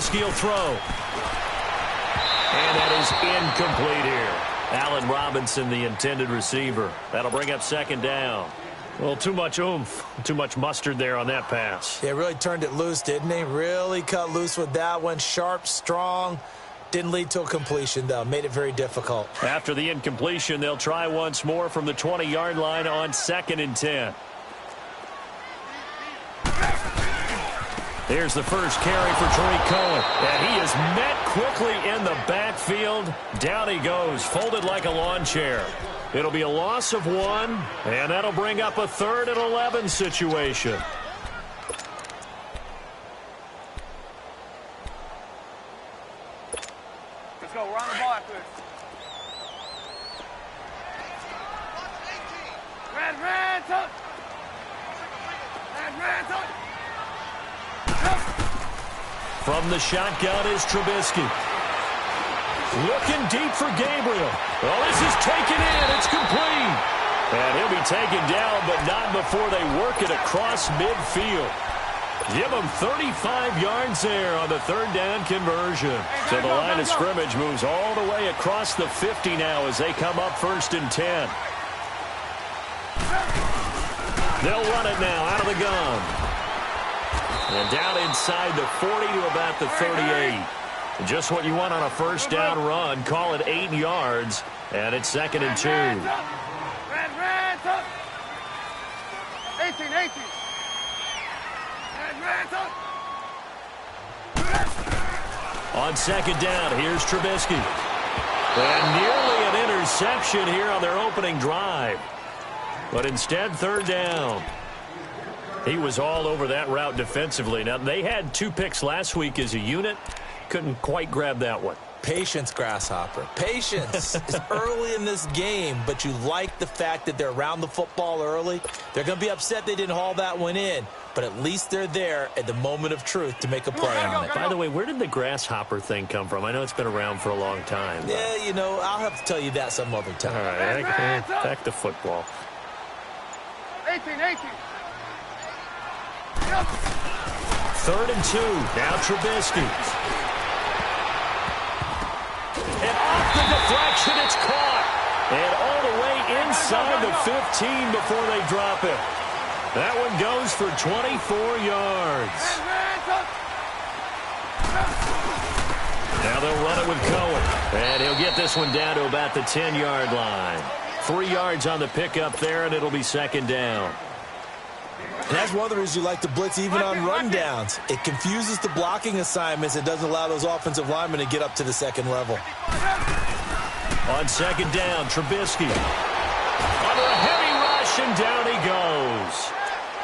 Trubisky will throw. And that is incomplete here. Allen Robinson, the intended receiver. That'll bring up second down. Well, too much oomph, too much mustard there on that pass. Yeah, really turned it loose, didn't he? Really cut loose with that one. Sharp, strong. Didn't lead to a completion, though. Made it very difficult. After the incompletion, they'll try once more from the 20-yard line on 2nd and 10. Here's the first carry for Tariq Cohen. And he is met quickly in the backfield. Down he goes, folded like a lawn chair. It'll be a loss of 1, and that'll bring up a 3rd and 11 situation. Let's go. We're on the ball after this. Red, touch. Red. From the shotgun is Trubisky. Looking deep for Gabriel. Well, this is taken in. It's complete. And he'll be taken down, but not before they work it across midfield. Give him 35 yards there on the 3rd down conversion. So the line of scrimmage moves all the way across the 50 now as they come up 1st and 10. They'll run it now out of the gun. And down inside the 40 to about the 38. Just what you want on a 1st down run. Call it 8 yards. And it's 2nd and 2. Red, 18. Red, On 2nd down, here's Trubisky. And nearly an interception here on their opening drive. But instead, 3rd down. He was all over that route defensively. Now, they had 2 picks last week as a unit. Couldn't quite grab that one. Patience, Grasshopper. Patience. It's early in this game, but you like the fact that they're around the football early. They're going to be upset they didn't haul that one in, but at least they're there at the moment of truth to make a play on it. By the way, where did the Grasshopper thing come from? I know it's been around for a long time. But... Yeah, you know, I'll have to tell you that some other time. All right, back to football. 18. 3rd and 2. Now Trubisky. And off the deflection, it's caught. And all the way inside the 15 before they drop it. That one goes for 24 yards. Now they'll run it with Cohen. And he'll get this one down to about the 10-yard line. 3 yards on the pickup there, and it'll be 2nd down. And that's one of the reasons you like to blitz even on rundowns. It confuses the blocking assignments. It doesn't allow those offensive linemen to get up to the 2nd level. On 2nd down, Trubisky. Under a heavy rush, and down he goes.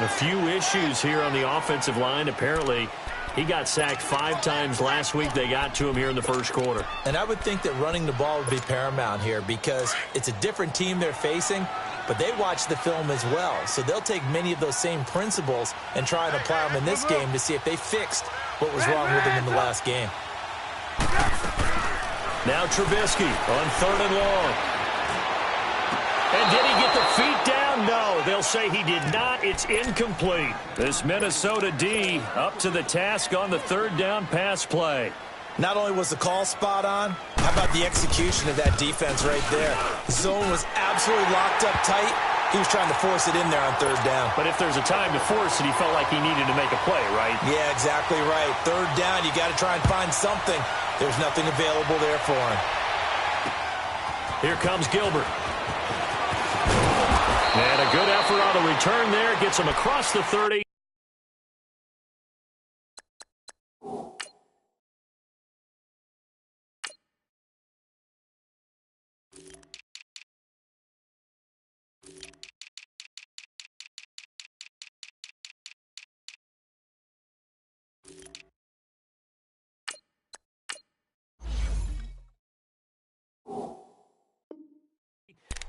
A few issues here on the offensive line. Apparently, he got sacked 5 times last week. They got to him here in the 1st quarter. And I would think that running the ball would be paramount here because it's a different team they're facing, but they watch the film as well. So they'll take many of those same principles and try and apply them in this game to see if they fixed what was wrong with them in the last game. Now Trubisky on 3rd and long. And did he get the feet down? No, they'll say he did not. It's incomplete. This Minnesota D up to the task on the 3rd down pass play. Not only was the call spot on, how about the execution of that defense right there? The zone was absolutely locked up tight. He was trying to force it in there on 3rd down. But if there's a time to force it, he felt like he needed to make a play, right? Yeah, exactly right. 3rd down, you got to try and find something. There's nothing available there for him. Here comes Gilbert. And a good effort on the return there. Gets him across the 30.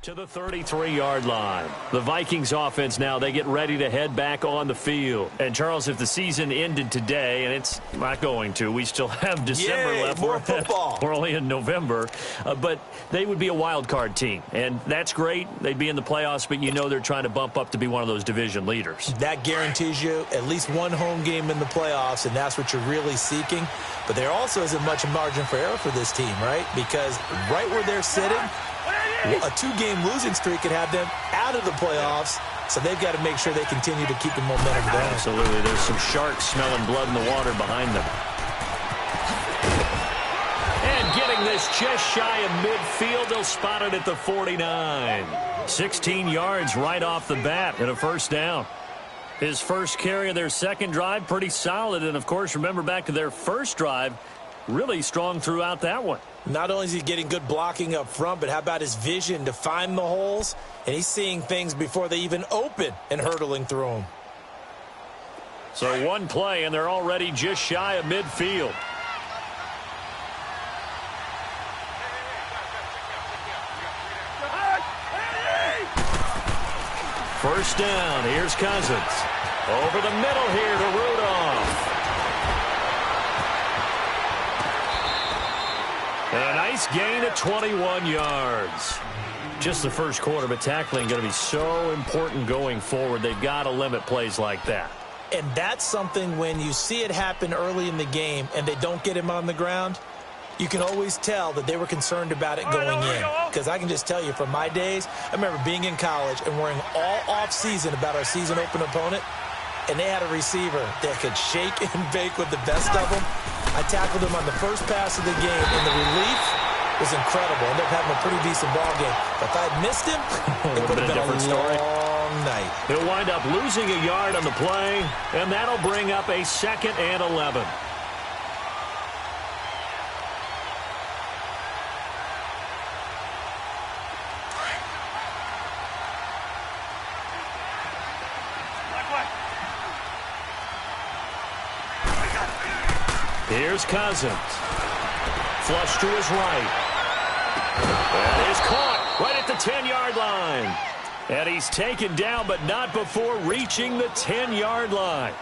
To the 33-yard line. The Vikings offense now, they get ready to head back on the field. And, Charles, if the season ended today, and it's not going to, we still have December left. More football. We're only in November. But they would be a wild card team. And that's great. They'd be in the playoffs, but you know they're trying to bump up to be one of those division leaders. That guarantees you at least one home game in the playoffs, and that's what you're really seeking. But there also isn't much margin for error for this team, right? Because right where they're sitting, a two-game losing streak could have them out of the playoffs, so they've got to make sure they continue to keep the momentum going. Absolutely. There's some sharks smelling blood in the water behind them. And getting this just shy of midfield, they'll spot it at the 49. 16 yards right off the bat and a first down. His first carry of their second drive, pretty solid. And, of course, remember back to their first drive, really strong throughout that one. Not only is he getting good blocking up front, but how about his vision to find the holes? And he's seeing things before they even open and hurdling through them. So one play, and they're already just shy of midfield. First down. Here's Cousins. Over the middle here to Rudolph. And a nice gain of 21 yards. Just the first quarter, but tackling going to be so important going forward. They've got to limit plays like that. And that's something when you see it happen early in the game and they don't get him on the ground, you can always tell that they were concerned about it going in. Because I can just tell you from my days, I remember being in college and worrying all off-season about our season open opponent, and they had a receiver that could shake and bake with the best of them. I tackled him on the first pass of the game, and the relief was incredible. Ended up having a pretty decent ball game. But if I had missed him, it would have been a long night. He'll wind up losing a yard on the play, and that'll bring up a 2nd and 11. Here's Cousins. Flush to his right. That is caught right at the 10-yard line. And he's taken down, but not before reaching the 10-yard line.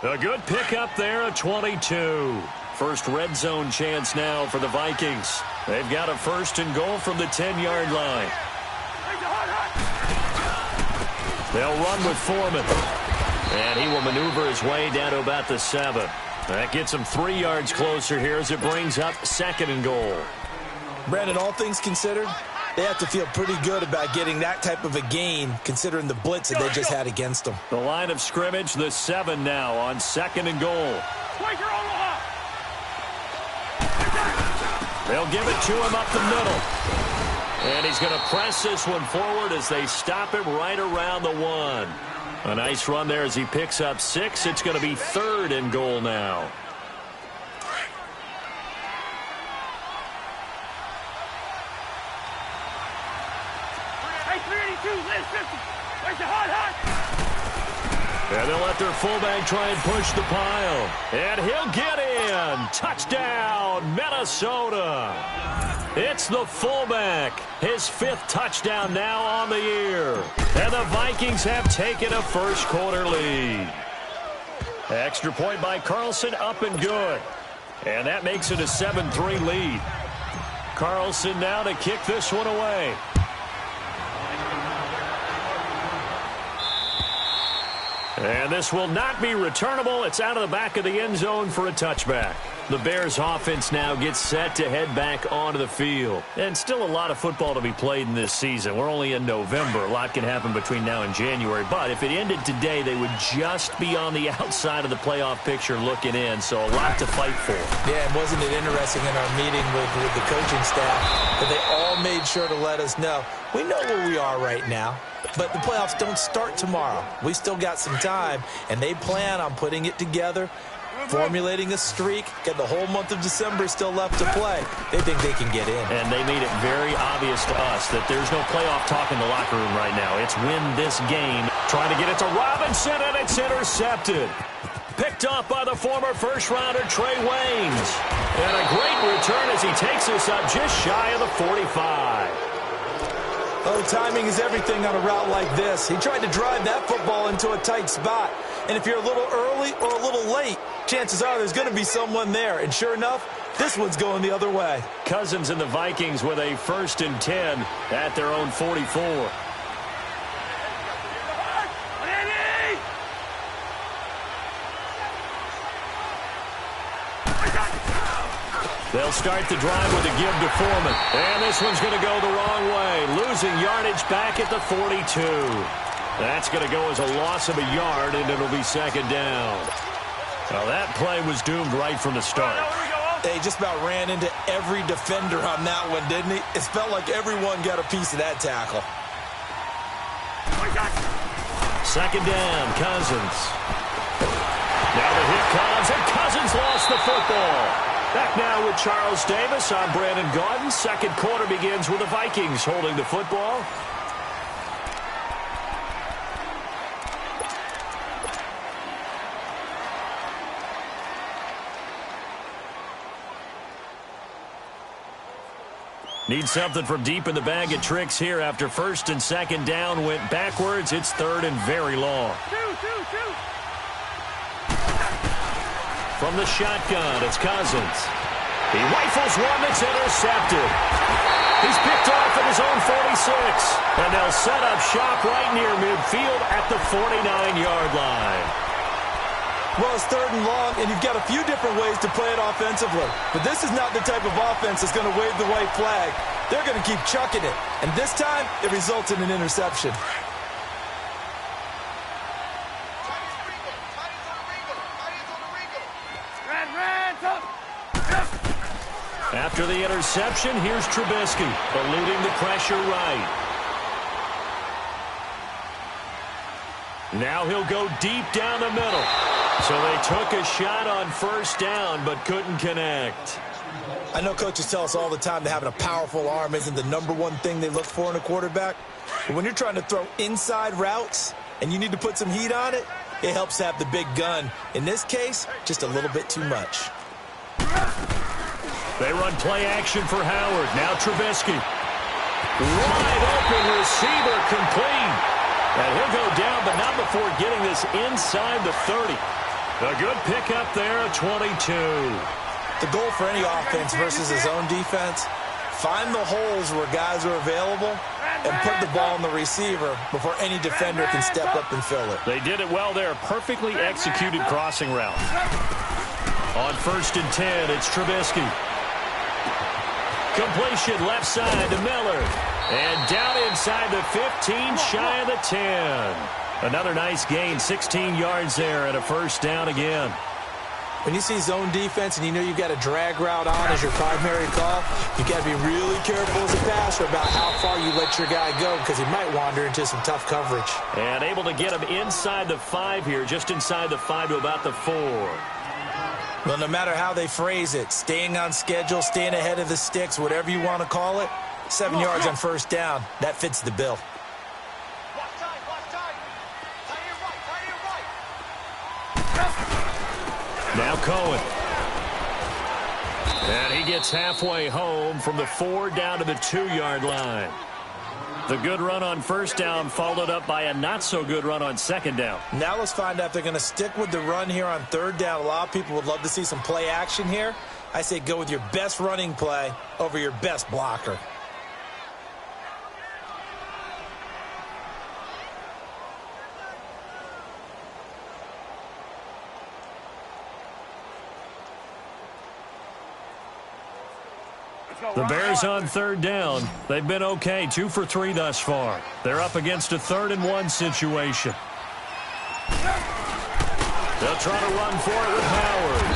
A good pickup there at 22. First red zone chance now for the Vikings. They've got a 1st and goal from the 10-yard line. They'll run with Foreman. And he will maneuver his way down to about the 7. That gets him 3 yards closer here as it brings up 2nd and goal. Brandon, all things considered, they have to feel pretty good about getting that type of a gain considering the blitz that they just had against them. The line of scrimmage, the 7 now on 2nd and goal. They'll give it to him up the middle. And he's going to press this one forward as they stop him right around the 1. A nice run there as he picks up 6. It's going to be 3rd and goal now. And they'll let their fullback try and push the pile. And he'll get in. Touchdown, Minnesota. It's the fullback. His 5th touchdown now on the year. And the Vikings have taken a first quarter lead. Extra point by Carlson, up and good. And that makes it a 7-3 lead. Carlson now to kick this one away. And this will not be returnable. It's out of the back of the end zone for a touchback. The Bears offense now gets set to head back onto the field. And still a lot of football to be played in this season. We're only in November. A lot can happen between now and January. But if it ended today, they would just be on the outside of the playoff picture looking in. So a lot to fight for. Yeah, and wasn't it interesting in our meeting with the coaching staff that they all made sure to let us know, we know where we are right now. But the playoffs don't start tomorrow. We still got some time, and they plan on putting it together, formulating a streak, get the whole month of December still left to play. They think they can get in. And they made it very obvious to us that there's no playoff talk in the locker room right now. It's win this game. Trying to get it to Robinson, and it's intercepted. Picked off by the former first-rounder Trey Waynes. And a great return as he takes us up just shy of the 45. Oh, timing is everything on a route like this. He tried to drive that football into a tight spot. And if you're a little early or a little late, chances are there's going to be someone there. And sure enough, this one's going the other way. Cousins and the Vikings with a 1st and 10 at their own 44. They'll start the drive with a give to Foreman. And this one's going to go the wrong way. Losing yardage back at the 42. That's going to go as a loss of a yard, and it'll be 2nd down. Well, that play was doomed right from the start. They just about ran into every defender on that one, didn't he? It felt like everyone got a piece of that tackle. 2nd down, Cousins. Now the hit comes, and Cousins lost the football. Back now with Charles Davis. I'm Brandon Gaudin. 2nd quarter begins with the Vikings holding the football. Need something from deep in the bag of tricks here after 1st and 2nd down went backwards. It's 3rd and very long. From the shotgun, it's Cousins. He rifles one that's intercepted. He's picked off at his own 46. And they'll set up shop right near midfield at the 49-yard line. Well, it's 3rd and long, and you've got a few different ways to play it offensively. But this is not the type of offense that's going to wave the white flag. They're going to keep chucking it. And this time, it results in an interception. After the interception, here's Trubisky, eluding the pressure right. Now he'll go deep down the middle. So they took a shot on 1st down, but couldn't connect. I know coaches tell us all the time that having a powerful arm isn't the #1 thing they look for in a quarterback. But when you're trying to throw inside routes and you need to put some heat on it, it helps to have the big gun. In this case, just a little bit too much. They run play action for Howard. Now Trubisky. Wide open receiver complete. And he'll go down, but not before getting this inside the 30. A good pickup there at 22. The goal for any offense versus his own defense, find the holes where guys are available and put the ball on the receiver before any defender can step up and fill it. They did it well there. Perfectly executed crossing route. On 1st and 10, it's Trubisky. Completion left side to Miller. And down inside the 15, shy of the 10. Another nice gain, 16 yards there and a 1st down again. When you see zone defense and you know you've got a drag route on as your primary call, you've got to be really careful as a passer about how far you let your guy go because he might wander into some tough coverage. And able to get him inside the 5 here, just inside the 5 to about the 4. Well, no matter how they phrase it, staying on schedule, staying ahead of the sticks, whatever you want to call it, 7 yards on 1st down, that fits the bill. Now Cohen. And he gets halfway home from the 4 down to the 2-yard line. The good run on 1st down followed up by a not-so-good run on 2nd down. Now let's find out if they're going to stick with the run here on 3rd down. A lot of people would love to see some play action here. I say go with your best running play over your best blocker. The Bears on 3rd down. They've been okay, 2 for 3 thus far. They're up against a 3rd and 1 situation. They'll try to run for it with Howard.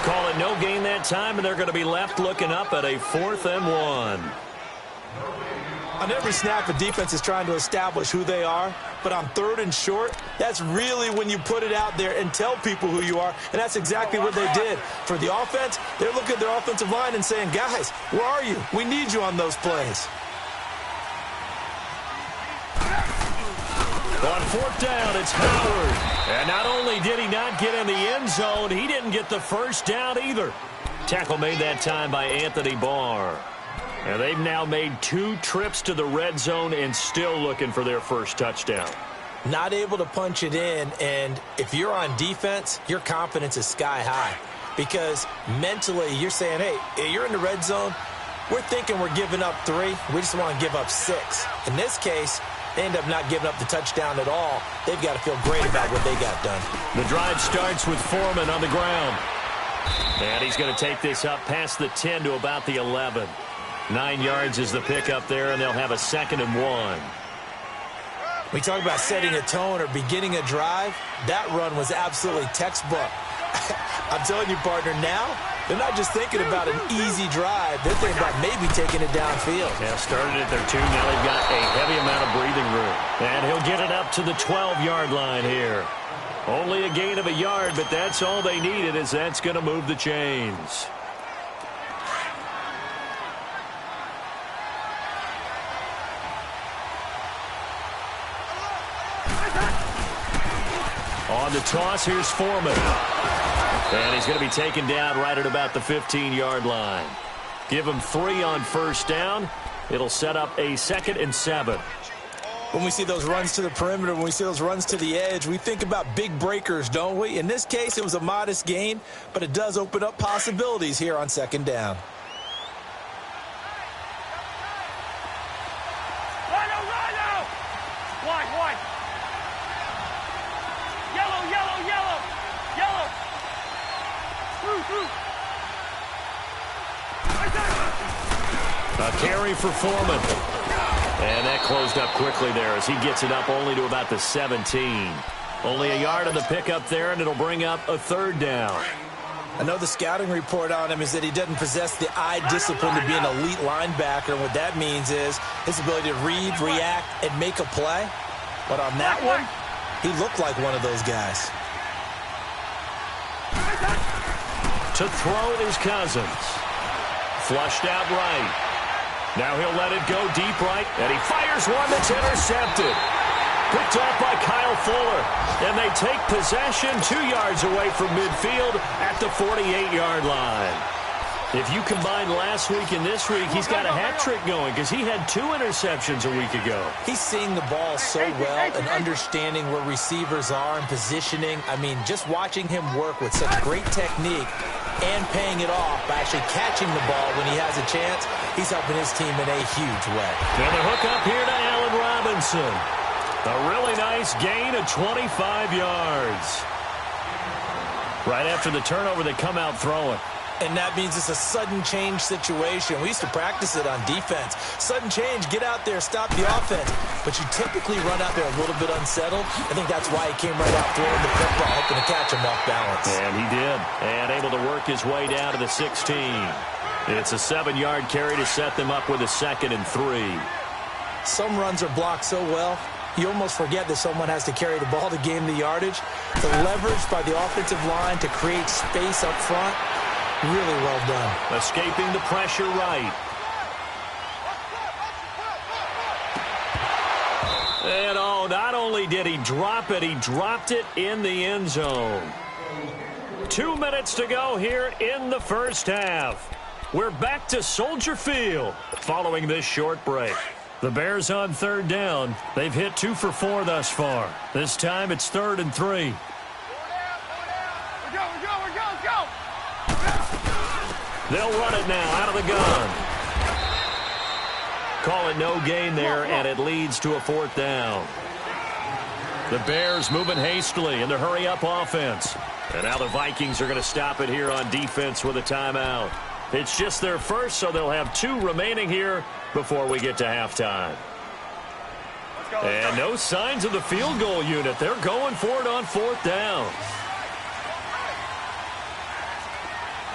Call it no gain that time, and they're going to be left looking up at a 4th and 1. On every snap, a defense is trying to establish who they are. But on 3rd and short, that's really when you put it out there and tell people who you are. And that's exactly what they did. For the offense, they're looking at their offensive line and saying, guys, where are you? We need you on those plays. On 4th down, it's Howard. And not only did he not get in the end zone, he didn't get the 1st down either. Tackle made that time by Anthony Barr. And they've now made 2 trips to the red zone and still looking for their first touchdown. Not able to punch it in, and if you're on defense, your confidence is sky high. Because mentally, you're saying, hey, you're in the red zone. We're thinking we're giving up 3. We just want to give up 6. In this case, they end up not giving up the touchdown at all. They've got to feel great about what they got done. The drive starts with Foreman on the ground. And he's going to take this up past the 10 to about the 11. 9 yards is the pickup there, and they'll have a 2nd and 1. We talk about setting a tone or beginning a drive. That run was absolutely textbook. I'm telling you, partner, now they're not just thinking about an easy drive. They're thinking about maybe taking it downfield. Yeah, started at their 2. Now they've got a heavy amount of breathing room. And he'll get it up to the 12-yard line here. Only a gain of a yard, but that's all they needed, as that's going to move the chains. On the toss, here's Foreman. And he's going to be taken down right at about the 15-yard line. Give him 3 on first down. It'll set up a 2nd and 7. When we see those runs to the perimeter, when we see those runs to the edge, we think about big breakers, don't we? In this case, it was a modest gain, but it does open up possibilities here on 2nd down. White. Yellow. A carry for Foreman. And that closed up quickly there as he gets it up only to about the 17. Only a yard on the pickup there, and it'll bring up a 3rd down. I know the scouting report on him is that he doesn't possess the eye discipline to be an elite linebacker. And what that means is his ability to read, react, and make a play. But on that one, he looked like one of those guys. To throw is Cousins. Flushed out right. Now he'll let it go deep right, and he fires one that's intercepted. Picked off by Kyle Fuller, and they take possession 2 yards away from midfield at the 48-yard line. If you combine last week and this week, he's got a hat trick going because he had 2 interceptions a week ago. He's seeing the ball so well and understanding where receivers are and positioning. I mean, just watching him work with such great technique and paying it off by actually catching the ball when he has a chance, he's helping his team in a huge way. And the hook up here to Allen Robinson. A really nice gain of 25 yards. Right after the turnover, they come out throwing. And that means it's a sudden change situation. We used to practice it on defense. Sudden change, get out there, stop the offense. But you typically run out there a little bit unsettled. I think that's why he came right out throwing the football, hoping to catch him off balance. And he did. And able to work his way down to the 16. It's a 7-yard carry to set them up with a 2nd and 3. Some runs are blocked so well, you almost forget that someone has to carry the ball to gain the yardage. The leverage by the offensive line to create space up front, really well done. Escaping the pressure right. And not only did he drop it, he dropped it in the end zone. 2 minutes to go here in the first half. We're back to Soldier Field following this short break. The Bears on 3rd down. They've hit 2 for 4 thus far. This time it's 3rd and 3. We're go. They'll run it now out of the gun. Call it no gain there, and it leads to a 4th down. The Bears moving hastily in the hurry-up offense. And now the Vikings are going to stop it here on defense with a timeout. It's just their first, so they'll have 2 remaining here before we get to halftime. And no signs of the field goal unit. They're going for it on 4th down.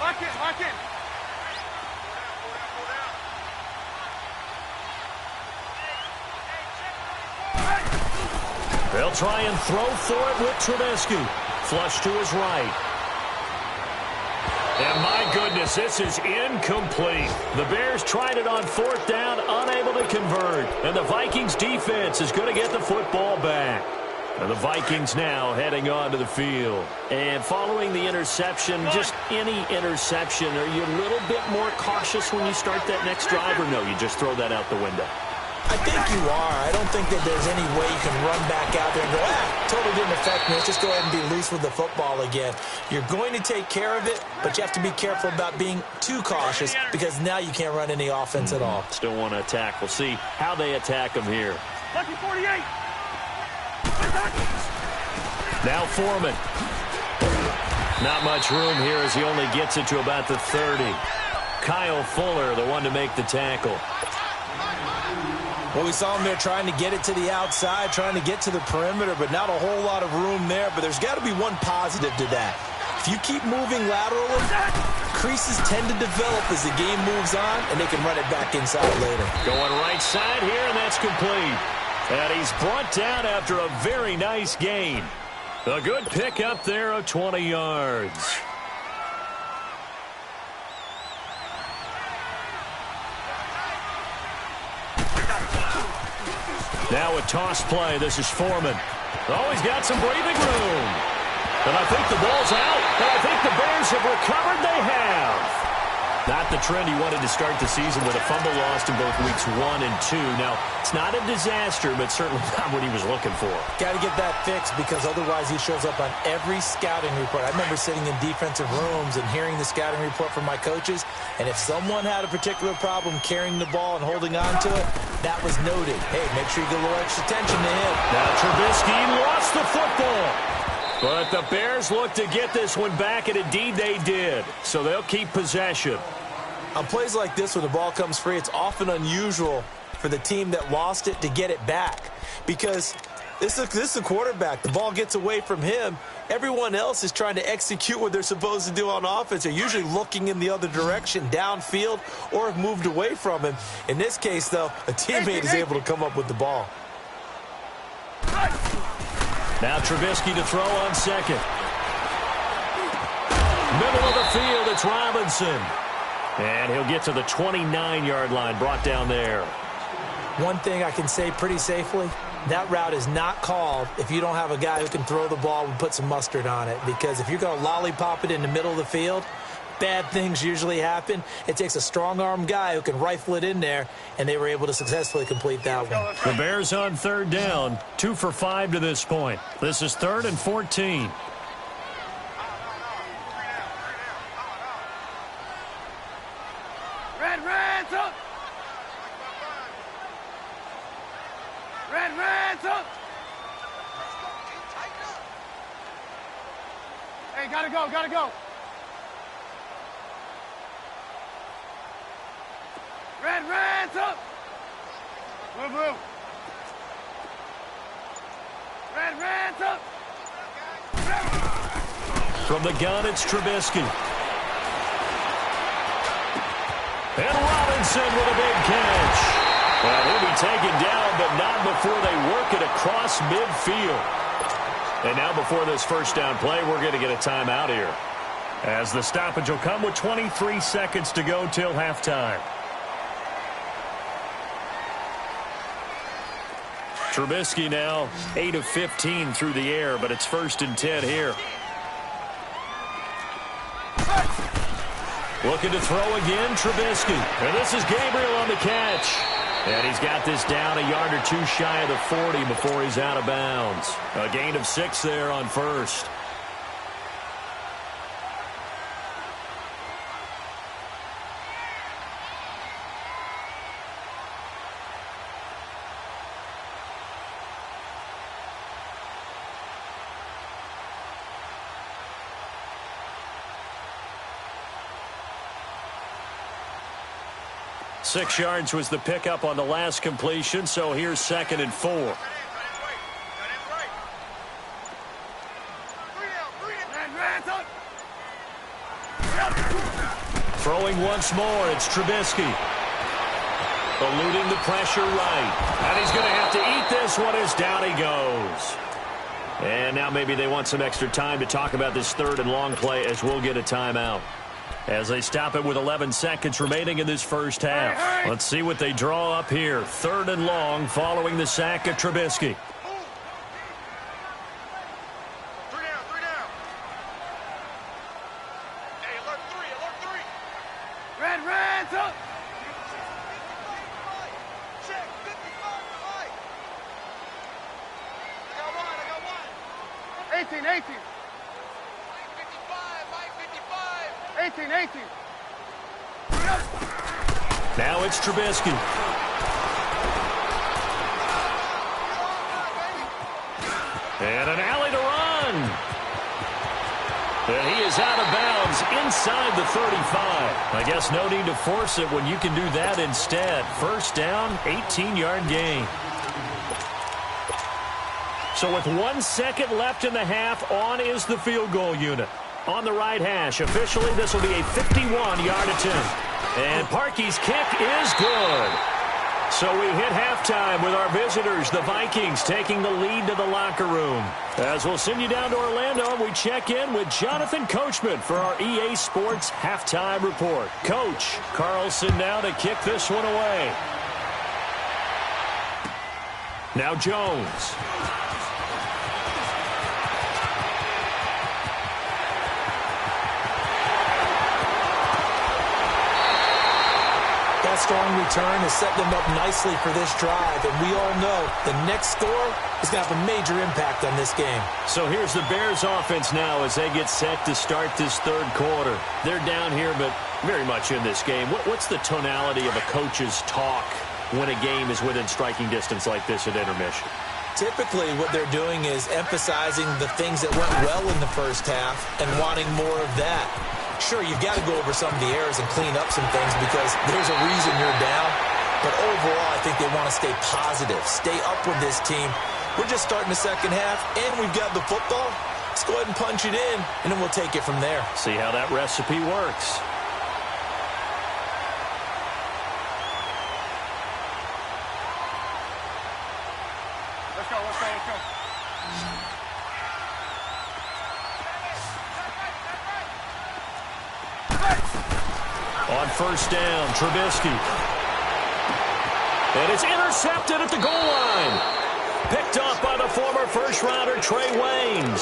Lock it. They'll try and throw for it with Trubisky. Flush to his right. And my goodness, this is incomplete. The Bears tried it on 4th down, unable to convert. And the Vikings defense is going to get the football back. And the Vikings now heading on to the field. And following the interception, just any interception, are you a little bit more cautious when you start that next drive, or no, you just throw that out the window? I think you are. I don't think that there's any way you can run back out there and go, totally didn't affect me. Let's just go ahead and be loose with the football again. You're going to take care of it, but you have to be careful about being too cautious because now you can't run any offense at all. Still want to attack. We'll see how they attack them here. Lucky 48. Now Foreman. Not much room here as he only gets it to about the 30. Kyle Fuller, the one to make the tackle. Well, we saw him there trying to get it to the outside, trying to get to the perimeter, but not a whole lot of room there. But there's got to be one positive to that. If you keep moving laterally, creases tend to develop as the game moves on, and they can run it back inside later. Going right side here, and that's complete. And he's brought down after a very nice gain. A good pick up there of 20 yards. Now a toss play. This is Foreman. Oh, he's got some breathing room. And I think the ball's out. And I think the Bears have recovered. They have. Not the trend he wanted to start the season with a fumble lost in both weeks 1 and 2. Now, it's not a disaster, but certainly not what he was looking for. Got to get that fixed because otherwise he shows up on every scouting report. I remember sitting in defensive rooms and hearing the scouting report from my coaches, and if someone had a particular problem carrying the ball and holding on to it, that was noted. Hey, make sure you get a little extra attention to him. Now Trubisky lost the football. But the Bears look to get this one back, and indeed they did. So they'll keep possession. On plays like this, when the ball comes free, it's often unusual for the team that lost it to get it back. Because this is a quarterback. The ball gets away from him. Everyone else is trying to execute what they're supposed to do on offense. They're usually looking in the other direction, downfield, or have moved away from him. In this case, though, a teammate is able to come up with the ball. Now Trubisky to throw on second. Middle of the field, it's Robinson. And he'll get to the 29-yard line, brought down there. One thing I can say pretty safely, that route is not called if you don't have a guy who can throw the ball and put some mustard on it. Because if you're going to lollipop it in the middle of the field, bad things usually happen. It takes a strong-arm guy who can rifle it in there, and they were able to successfully complete that one. The Bears on third down, 2 for 5 to this point. This is 3rd and 14. Red's up. Red's up. Hey, gotta go. Red's up. Blue. Red's up. From the gun, it's Trubisky. And Robinson with a big catch. Well, he'll be taken down, but not before they work it across midfield. And now before this first down play, we're going to get a timeout here, as the stoppage will come with 23 seconds to go till halftime. Trubisky now 8 of 15 through the air, but it's 1st and 10 here. Looking to throw again, Trubisky. And this is Gabriel on the catch. And he's got this down a yard or two shy of the 40 before he's out of bounds. A gain of 6 there on first. Six yards was the pickup on the last completion, so here's 2nd and 4. Throwing once more, it's Trubisky. Eluding the pressure right. And he's going to have to eat this one as down he goes. And now maybe they want some extra time to talk about this 3rd and long play, as we'll get a timeout, as they stop it with 11 seconds remaining in this first half. Let's see what they draw up here. 3rd and long following the sack of Trubisky. hands up. Check, 55, right. I got one. 18, 18. 55, 18, 18. Now it's Trubisky. And an alley to run. And he is out of bounds inside the 35. I guess no need to force it when you can do that instead. First down, 18-yard gain. So with 1 second left in the half, on is the field goal unit. On the right hash, officially this will be a 51-yard attempt. And Parkey's kick is good. So we hit halftime with our visitors, the Vikings, taking the lead to the locker room. As we'll send you down to Orlando, we check in with Jonathan Coachman for our EA Sports Halftime Report. Coach, Carlson now to kick this one away. Now Jones. Strong return has set them up nicely for this drive, and we all know the next score is going to have a major impact on this game. So here's the Bears offense now as they get set to start this third quarter. They're down here, but very much in this game. What's the tonality of a coach's talk when a game is within striking distance like this at intermission? Typically, what they're doing is emphasizing the things that went well in the first half and wanting more of that. Sure, you've got to go over some of the errors and clean up some things because there's a reason you're down. But overall, I think they want to stay positive, stay up with this team. We're just starting the second half, and we've got the football. Let's go ahead and punch it in, and then we'll take it from there. See how that recipe works. Let's go, let's go, let's go. On first down, Trubisky. And it's intercepted at the goal line. Picked off by the former first-rounder Trey Waynes.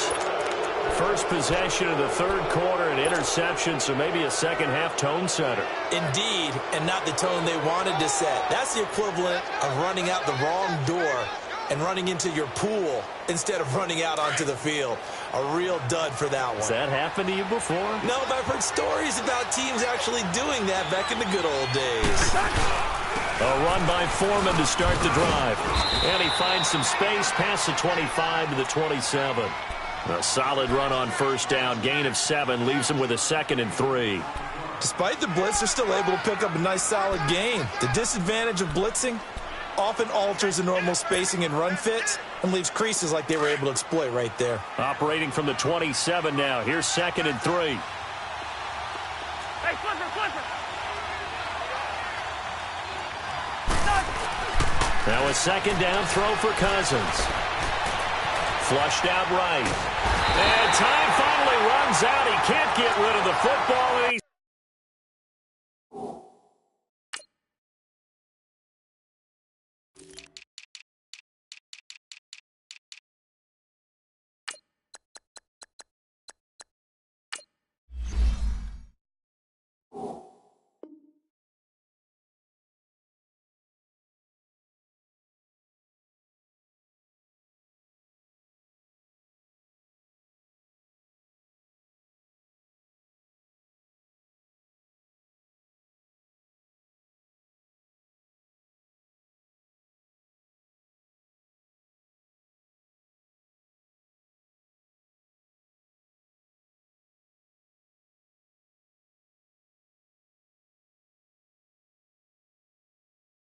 First possession of the third quarter, an interception, so maybe a second-half tone setter. Indeed, and not the tone they wanted to set. That's the equivalent of running out the wrong door and running into your pool instead of running out onto the field. A real dud for that one. Has that happened to you before? No, but I've heard stories about teams actually doing that back in the good old days. A run by Foreman to start the drive. And he finds some space past the 25 to the 27. A solid run on first down. Gain of 7 leaves him with a 2nd and 3. Despite the blitz, they're still able to pick up a nice solid gain. The disadvantage of blitzing often alters the normal spacing and run fits and leaves creases like they were able to exploit right there. Operating from the 27 now. Here's 2nd and 3. Hey, flipper. Now a 2nd down throw for Cousins. Flushed out right. And time finally runs out. He can't get rid of the football. And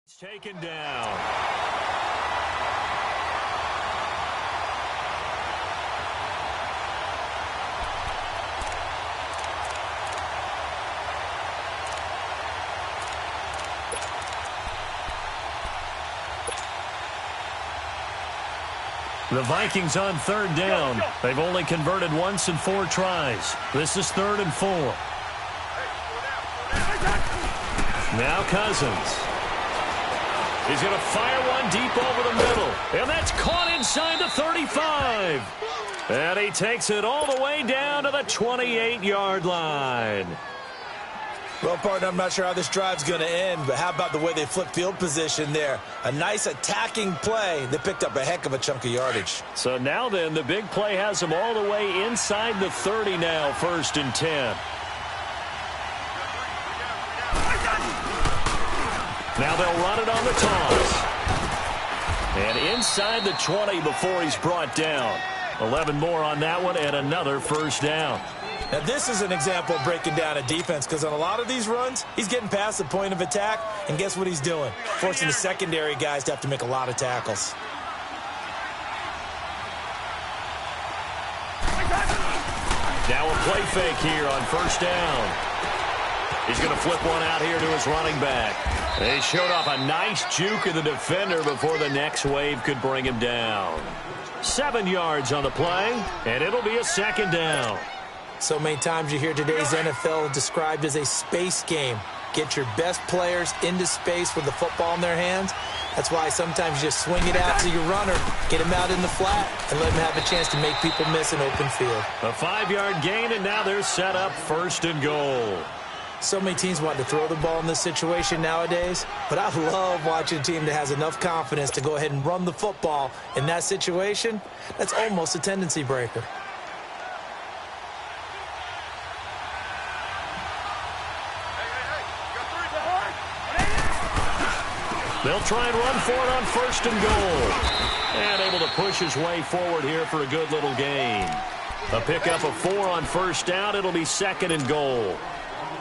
it's taken down. The Vikings on 3rd down. They've only converted once in 4 tries. This is 3rd and 4. Now Cousins. He's going to fire one deep over the middle. And that's caught inside the 35. And he takes it all the way down to the 28-yard line. Well, partner, I'm not sure how this drive's going to end, but how about the way they flip field position there? A nice attacking play. They picked up a heck of a chunk of yardage. So now then, the big play has them all the way inside the 30 now, 1st and 10. Now they'll run it on the toss. And inside the 20 before he's brought down. 11 more on that one and another 1st down. Now, this is an example of breaking down a defense because on a lot of these runs, he's getting past the point of attack, and guess what he's doing? Forcing the secondary guys to have to make a lot of tackles. Now a play fake here on 1st down. He's going to flip one out here to his running back. They showed off a nice juke of the defender before the next wave could bring him down. 7 yards on the play, and it'll be a 2nd down. So many times you hear today's NFL described as a space game. Get your best players into space with the football in their hands. That's why sometimes you just swing it out to your runner, get him out in the flat, and let him have a chance to make people miss an open field. A 5-yard gain, and now they're set up 1st and goal. So many teams want to throw the ball in this situation nowadays, but I love watching a team that has enough confidence to go ahead and run the football in that situation. That's almost a tendency breaker. They'll try and run for it on 1st and goal. And able to push his way forward here for a good little gain. A pickup of 4 on 1st down. It'll be 2nd and goal.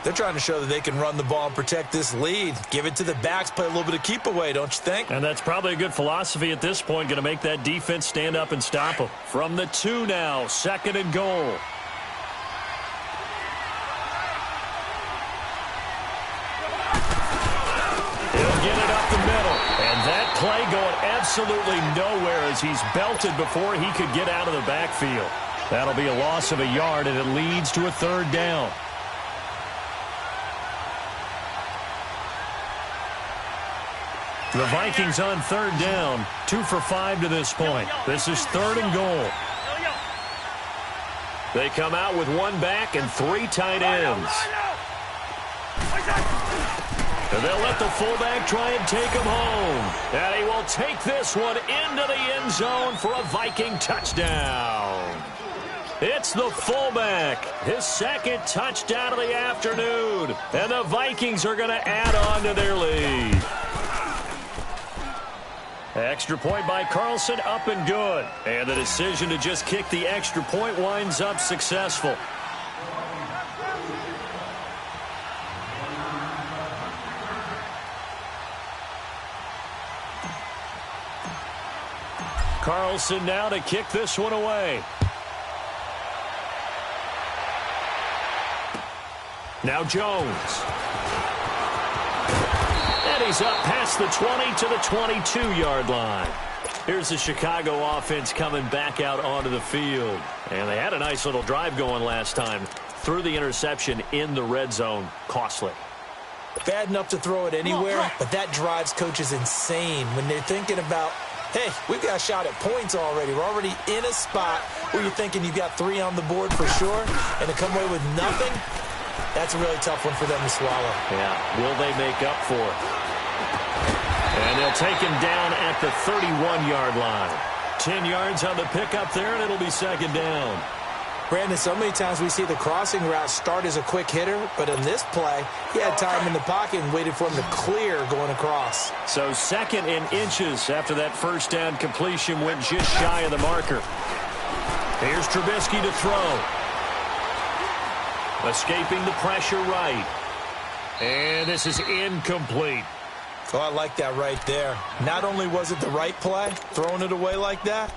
They're trying to show that they can run the ball and protect this lead. Give it to the backs, play a little bit of keep away, don't you think? And that's probably a good philosophy at this point. Going to make that defense stand up and stop them. From the 2 now, 2nd and goal. He'll get it up the middle. And that play going absolutely nowhere as he's belted before he could get out of the backfield. That'll be a loss of a yard, and it leads to a 3rd down. The Vikings on 3rd down, 2 for 5 to this point. This is 3rd and goal. They come out with 1 back and 3 tight ends. And they'll let the fullback try and take him home. And he will take this one into the end zone for a Viking touchdown. It's the fullback, his 2nd touchdown of the afternoon. And the Vikings are going to add on to their lead. Extra point by Carlson, up and good. And the decision to just kick the extra point winds up successful. Carlson now to kick this one away. Now Jones. And he's up past the 20 to the 22-yard line. Here's the Chicago offense coming back out onto the field. And they had a nice little drive going last time. Threw the interception in the red zone. Costly. Bad enough to throw it anywhere, but that drives coaches insane when they're thinking about, hey, we've got a shot at points already. We're already in a spot where you're thinking you've got 3 on the board for sure, and to come away with nothing, that's a really tough one for them to swallow. Yeah, will they make up for it? And they'll take him down at the 31-yard line. 10 yards on the pickup there, and it'll be 2nd down. Brandon, so many times we see the crossing route start as a quick hitter, but in this play, he had time in the pocket and waited for him to clear going across. So 2nd in inches after that 1st down completion went just shy of the marker. Here's Trubisky to throw. Escaping the pressure right. And this is incomplete. Oh, I like that right there. Not only was it the right play, throwing it away like that,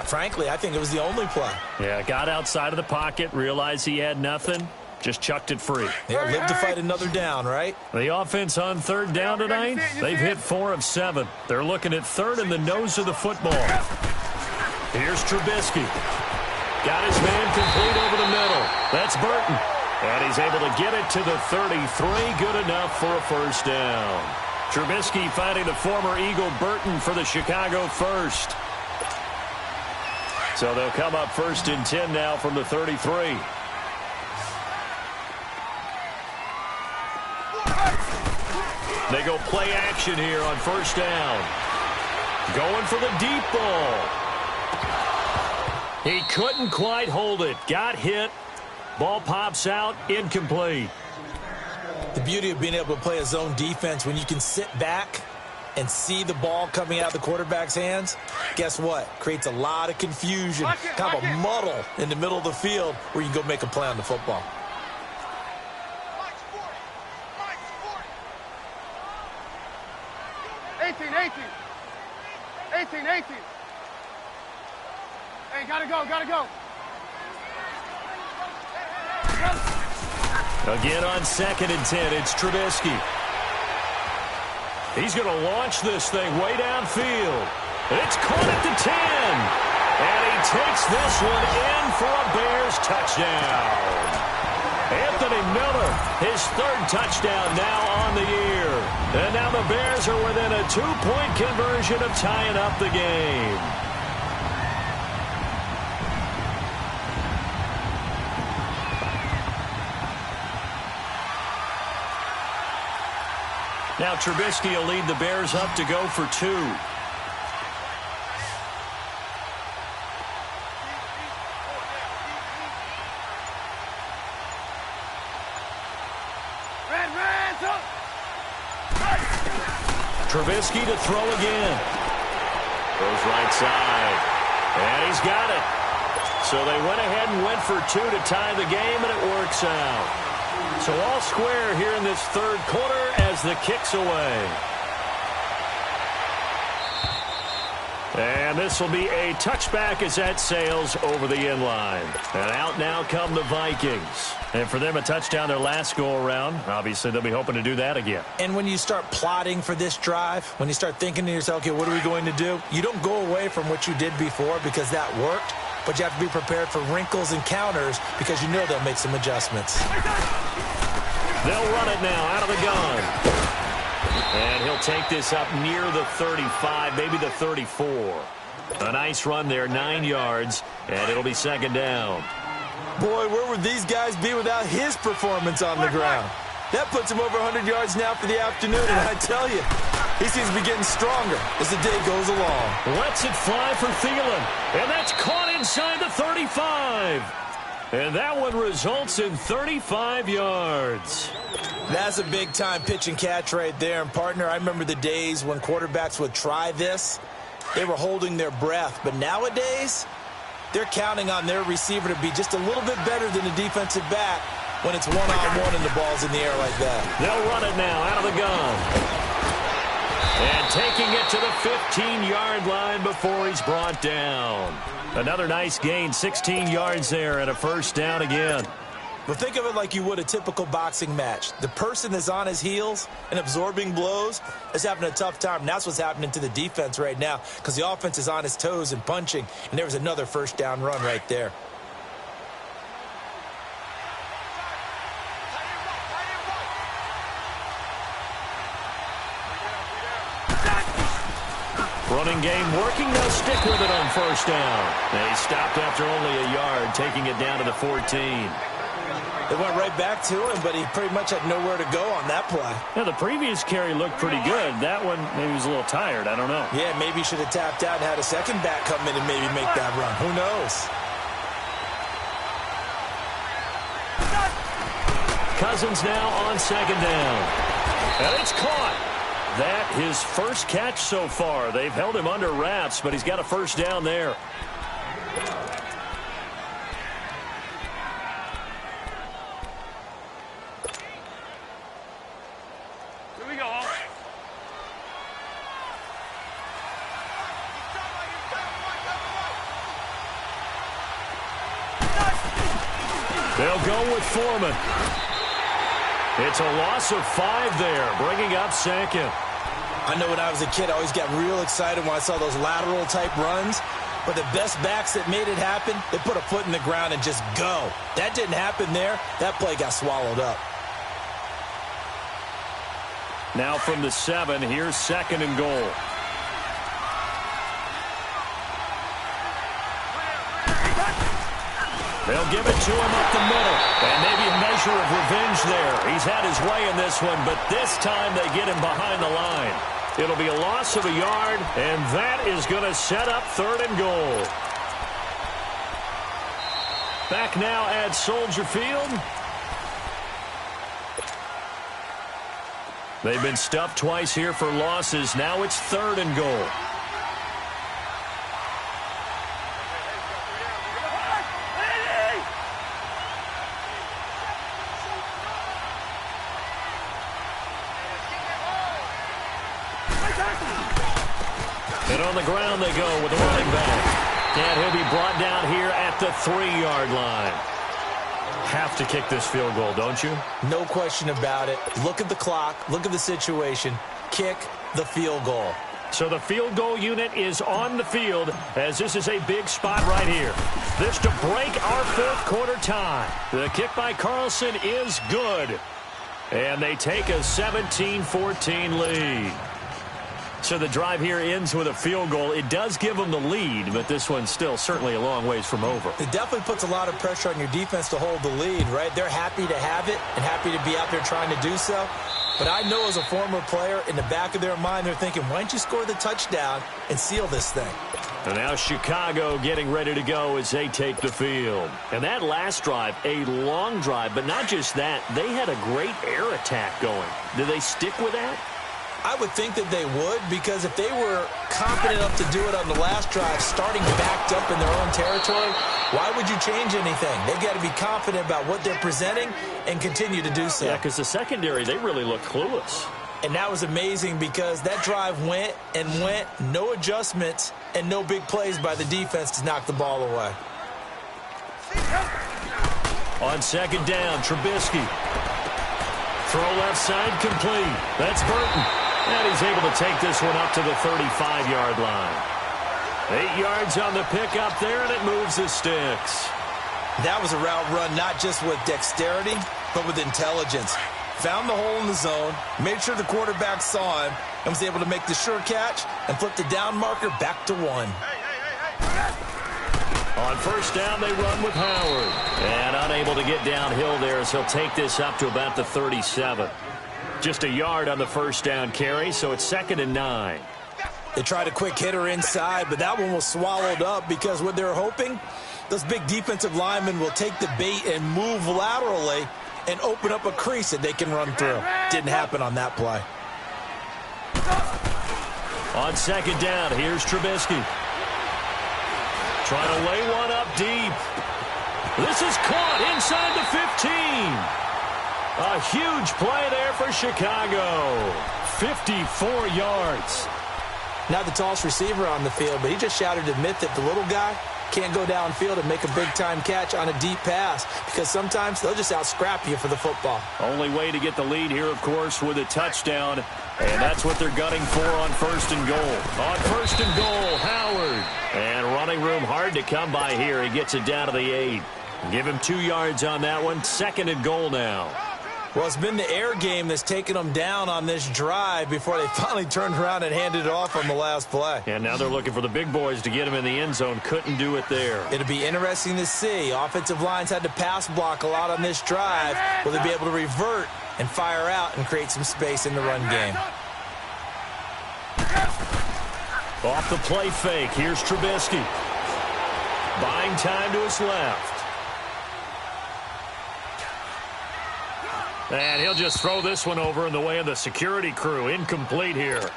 frankly, I think it was the only play. Yeah, got outside of the pocket, realized he had nothing, just chucked it free. Yeah, live to fight another down, right? The offense on 3rd down tonight, they've hit 4 of 7. They're looking at 3rd in the nose of the football. Here's Trubisky. Got his man complete over the middle. That's Burton. And he's able to get it to the 33. Good enough for a 1st down. Trubisky finding the former Eagle Burton for the Chicago 1st. So they'll come up 1st and 10 now from the 33. They go play action here on first down. Going for the deep ball. He couldn't quite hold it. Got hit. Ball pops out. Incomplete. The beauty of being able to play a zone defense when you can sit back and see the ball coming out of the quarterback's hands, guess what? Creates a lot of confusion, kind of a muddle in the middle of the field where you can go make a play on the football. Mike's 40. 18. Hey, gotta go. Again on 2nd and 10, it's Trubisky. He's going to launch this thing way downfield. It's caught at the 10. And he takes this one in for a Bears touchdown. Anthony Miller, his 3rd touchdown now on the year. And now the Bears are within a 2-point conversion of tying up the game. Now Trubisky will lead the Bears up to go for 2. Trubisky to throw again. Goes right side. And he's got it. So they went ahead and went for 2 to tie the game, and it works out. So all square here in this 3rd quarter as the kick's away. And this will be a touchback as that sails over the end line. And out now come the Vikings. And for them, a touchdown their last go-around. Obviously, they'll be hoping to do that again. And when you start plotting for this drive, when you start thinking to yourself, okay, what are we going to do? You don't go away from what you did before because that worked. But you have to be prepared for wrinkles and counters because you know they'll make some adjustments. They'll run it now out of the gun. And he'll take this up near the 35, maybe the 34. A nice run there, 9 yards, and it'll be 2nd down. Boy, where would these guys be without his performance on the ground? That puts him over 100 yards now for the afternoon, and I tell you, he seems to be getting stronger as the day goes along. Lets it fly for Thielen, and that's caught inside the 35. And that one results in 35 yards. That's a big-time pitch and catch right there. And, partner, I remember the days when quarterbacks would try this. They were holding their breath. But nowadays, they're counting on their receiver to be just a little bit better than the defensive back when it's one-on-one and the ball's in the air like that. They'll run it now out of the gun. And taking it to the 15-yard line before he's brought down. Another nice gain, 16 yards there and a first down again. Well, think of it like you would a typical boxing match. The person that's on his heels and absorbing blows is having a tough time. And that's what's happening to the defense right now because the offense is on his toes and punching. And there was another first down run right there. Running game working. They'll stick with it on first down. They stopped after only a yard, taking it down to the 14. They went right back to him, but he pretty much had nowhere to go on that play. Yeah, the previous carry looked pretty good. That one, maybe he was a little tired. I don't know. Yeah, maybe he should have tapped out and had a second back come in and maybe make that run. Who knows? Cousins now on 2nd down. And it's caught. That his first catch so far. They've held him under wraps, but he's got a first down there. Here we go. They'll go with Foreman. It's a loss of 5 there, bringing up 2nd. I know when I was a kid, I always got real excited when I saw those lateral-type runs. But the best backs that made it happen, they put a foot in the ground and just go. That didn't happen there. That play got swallowed up. Now from the 7, here's 2nd and goal. They'll give it to him up the middle. And maybe a measure of revenge there. He's had his way in this one, but this time they get him behind the line. It'll be a loss of a yard, and that is going to set up 3rd and goal. Back now at Soldier Field. They've been stuffed twice here for losses. Now it's 3rd and goal. And on the ground they go with the running back. And he'll be brought down here at the 3-yard line. Have to kick this field goal, don't you? No question about it. Look at the clock. Look at the situation. Kick the field goal. So the field goal unit is on the field as this is a big spot right here. This to break our 4th quarter tie. The kick by Carlson is good. And they take a 17-14 lead. So the drive here ends with a field goal. It does give them the lead, but this one's still certainly a long ways from over. It definitely puts a lot of pressure on your defense to hold the lead, right? They're happy to have it and happy to be out there trying to do so. But I know as a former player, in the back of their mind, they're thinking, why don't you score the touchdown and seal this thing? And now Chicago getting ready to go as they take the field. And that last drive, a long drive, but not just that. They had a great air attack going. Do they stick with that? I would think that they would, because if they were confident enough to do it on the last drive, starting backed up in their own territory, why would you change anything? They've got to be confident about what they're presenting and continue to do so. Yeah, because the secondary, they really look clueless. And that was amazing because that drive went and went, no adjustments, and no big plays by the defense to knock the ball away. On 2nd down, Trubisky. Throw left side complete. That's Burton. And he's able to take this one up to the 35-yard line. 8 yards on the pickup there, and it moves the sticks. That was a route run not just with dexterity, but with intelligence. Found the hole in the zone, made sure the quarterback saw him, and was able to make the sure catch and flip the down marker back to 1. On 1st down, they run with Howard. And unable to get downhill there, as he'll take this up to about the 37. Just a yard on the 1st down carry, so it's 2nd and 9. They tried a quick hitter inside, but that one was swallowed up because what they're hoping, those big defensive linemen will take the bait and move laterally and open up a crease that they can run through. Didn't happen on that play. On 2nd down, here's Trubisky. Trying to lay one up deep. This is caught inside the 15. A huge play there for Chicago. 54 yards. Not the tallest receiver on the field, but he just shouted to admit that the little guy can't go downfield and make a big-time catch on a deep pass because sometimes they'll just out-scrap you for the football. Only way to get the lead here, of course, with a touchdown, and that's what they're gunning for on 1st and goal. On 1st and goal, Howard. And running room hard to come by here. He gets it down to the 8. Give him 2 yards on that one. 2nd and goal now. Well, it's been the air game that's taken them down on this drive before they finally turned around and handed it off on the last play. And now they're looking for the big boys to get him in the end zone. Couldn't do it there. It'll be interesting to see. Offensive lines had to pass block a lot on this drive. Will they be able to revert and fire out and create some space in the run game? Off the play fake. Here's Trubisky. Buying time to his left. And he'll just throw this one over in the way of the security crew. Incomplete here.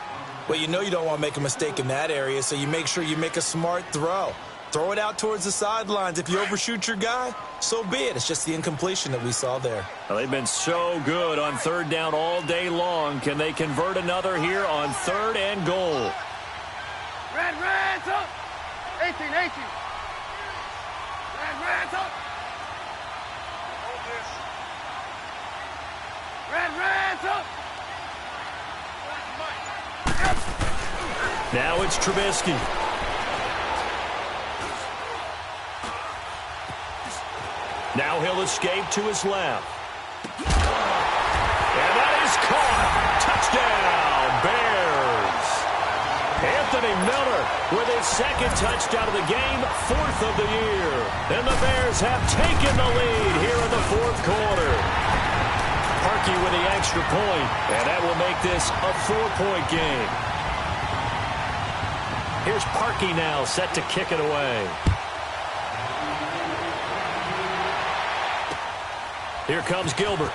Well, you know you don't want to make a mistake in that area, so you make sure you make a smart throw. Throw it out towards the sidelines. If you overshoot your guy, so be it. It's just the incompletion that we saw there. Well, they've been so good on 3rd down all day long. Can they convert another here on 3rd and goal? Red, up. 18. Red, up. Hold this. Red, up. Now it's Trubisky. Now he'll escape to his left. And that is caught. Touchdown, Bears. At the Anthony Miller with his second touchdown of the game, 4th of the year. And the Bears have taken the lead here in the 4th quarter. Parkey with the extra point, and that will make this a 4-point game. Here's Parkey now, set to kick it away. Here comes Gilbert.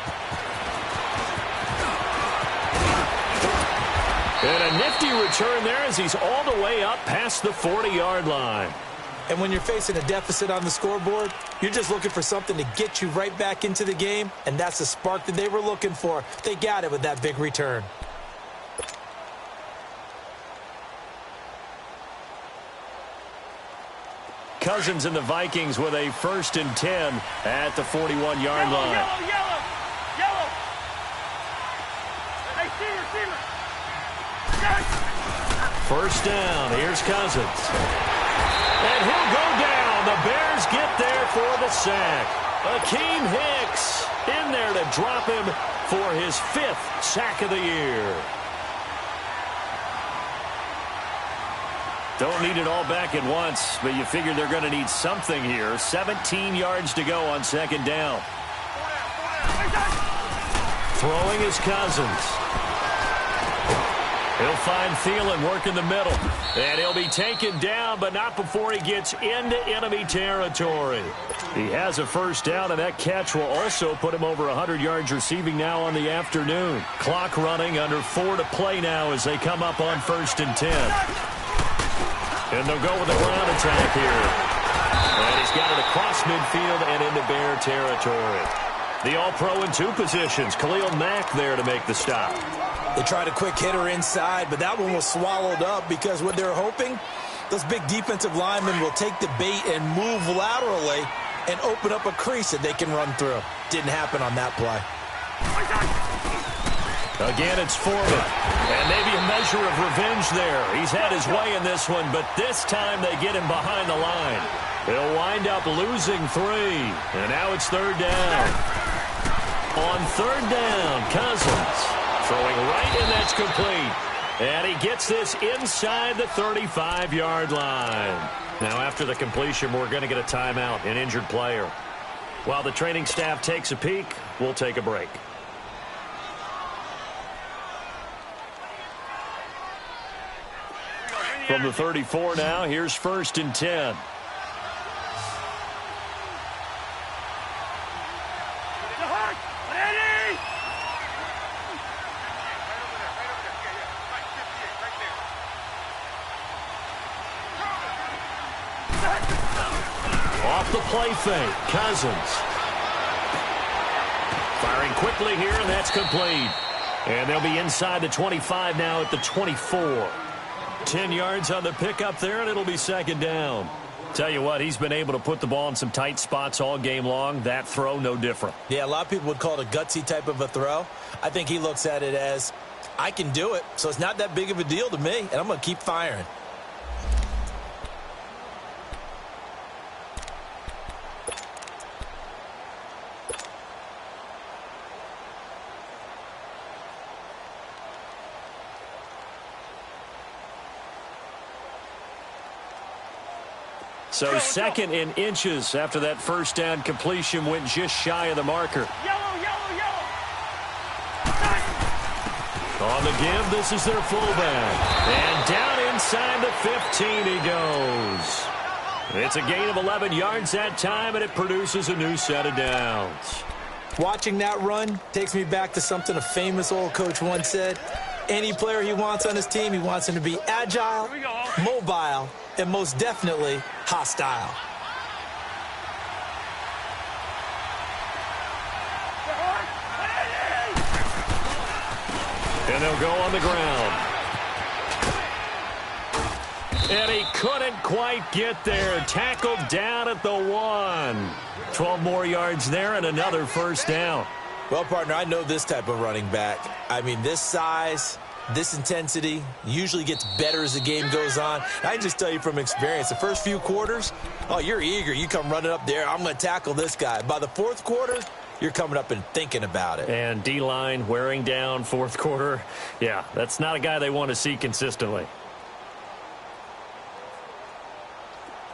And a nifty return there as he's all the way up past the 40-yard line. And when you're facing a deficit on the scoreboard, you're just looking for something to get you right back into the game, and that's the spark that they were looking for. They got it with that big return. Cousins and the Vikings with a 1st and 10 at the 41-yard line. Yellow. Hey, receiver. First down. Here's Cousins. And he'll go down. The Bears get there for the sack. Akeem Hicks in there to drop him for his 5th sack of the year. Don't need it all back at once, but you figure they're going to need something here. 17 yards to go on 2nd down. Throwing is Cousins. He'll find Thielen working the middle. And he'll be taken down, but not before he gets into enemy territory. He has a 1st down, and that catch will also put him over 100 yards receiving now on the afternoon. Clock running, under 4 to play now as they come up on 1st and 10. And they'll go with a ground attack here. And he's got it across midfield and into Bear territory. The All-Pro in 2 positions. Khalil Mack there to make the stop. They tried a quick hitter inside, but that one was swallowed up because what they're hoping, those big defensive linemen will take the bait and move laterally and open up a crease that they can run through. Didn't happen on that play. Again, it's Foreman. And maybe a measure of revenge there. He's had his way in this one, but this time they get him behind the line. He'll wind up losing 3. And now it's 3rd down. On 3rd down, Cousins throwing right, and that's complete. And he gets this inside the 35-yard line. Now, after the completion, we're going to get a timeout, an injured player. While the training staff takes a peek, we'll take a break. From the 34 now, here's 1st and 10. Off the play fake, Cousins. Firing quickly here, and that's complete. And they'll be inside the 25 now at the 24. 10 yards on the pickup there, and it'll be 2nd down. Tell you what, he's been able to put the ball in some tight spots all game long. That throw, no different. Yeah, a lot of people would call it a gutsy type of a throw. I think he looks at it as, I can do it, so it's not that big of a deal to me, and I'm going to keep firing. So 2nd and inches after that 1st down completion, went just shy of the marker. Yellow. On the give, this is their fullback. And down inside the 15 he goes. It's a gain of 11 yards that time, and it produces a new set of downs. Watching that run takes me back to something a famous old coach once said. Any player he wants on his team, he wants him to be agile, mobile, and most definitely hostile. And they'll go on the ground. And he couldn't quite get there. Tackled down at the 1. 12 more yards there and another 1st down. Well, partner, I know this type of running back. I mean, this size, this intensity usually gets better as the game goes on. I can just tell you from experience, the first few quarters, oh, you're eager. You come running up there, I'm going to tackle this guy. By the 4th quarter, you're coming up and thinking about it. And D-line wearing down 4th quarter. Yeah, that's not a guy they want to see consistently.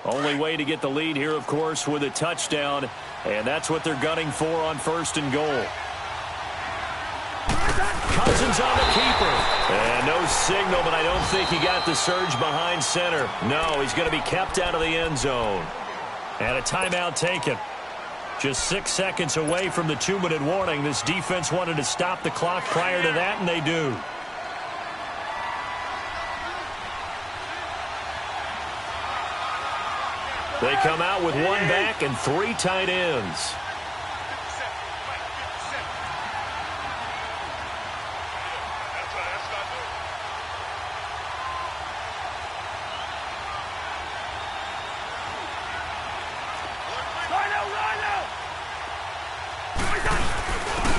Only way to get the lead here, of course, with a touchdown, and that's what they're gunning for on 1st and goal. Cousins on the keeper. And no signal, but I don't think he got the surge behind center. No, he's going to be kept out of the end zone. And a timeout taken. Just 6 seconds away from the 2-minute warning. This defense wanted to stop the clock prior to that, and they do. They come out with 1 back and 3 tight ends.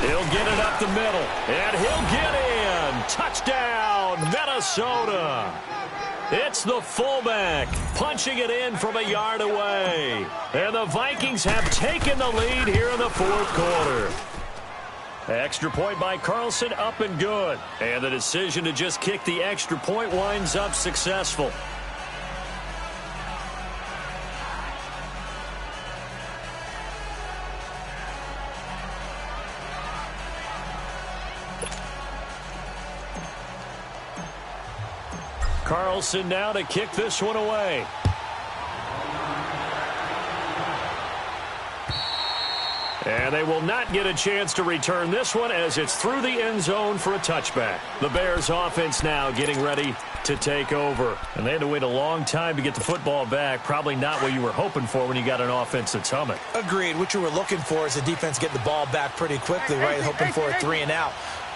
He'll get it up the middle, and he'll get in. Touchdown, Minnesota. It's the fullback punching it in from a yard away. And the Vikings have taken the lead here in the 4th quarter. Extra point by Carlson, up and good. And the decision to just kick the extra point winds up successful. Carlson now to kick this one away. And they will not get a chance to return this one as it's through the end zone for a touchback. The Bears offense now getting ready to take over. And they had to wait a long time to get the football back. Probably not what you were hoping for when you got an offense that's humming. Agreed. What you were looking for is the defense get the ball back pretty quickly, right? Hoping for a 3 and out.